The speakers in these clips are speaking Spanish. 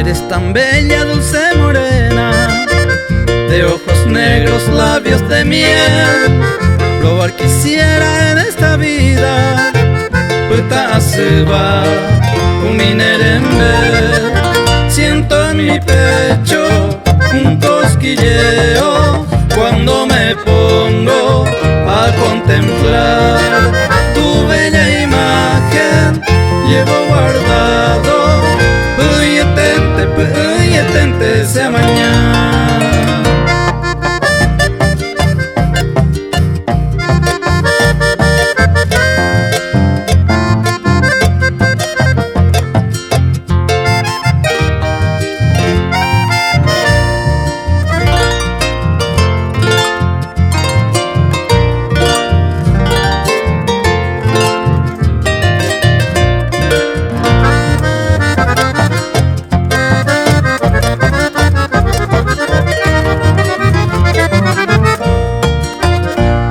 Eres tan bella, dulce morena, de ojos negros, labios de miel. Probar quisiera en esta vida, puta se va un minerembe. Siento en mi pecho un cosquilleo cuando me pongo a contemplar tu bella imagen. Llevo guardado, uyetente sea mañana.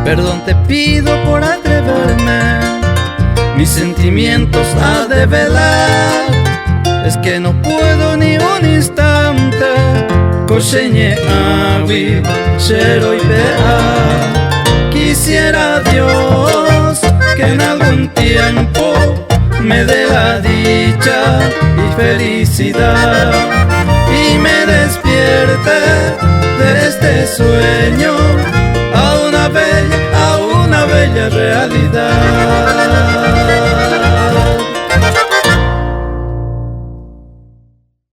Perdón te pido por atreverme mis sentimientos a develar. Es que no puedo ni un instante coseñe agui, cero y vea. Quisiera Dios que en algún tiempo me dé la dicha y felicidad y me despierte de este sueño a una bella realidad.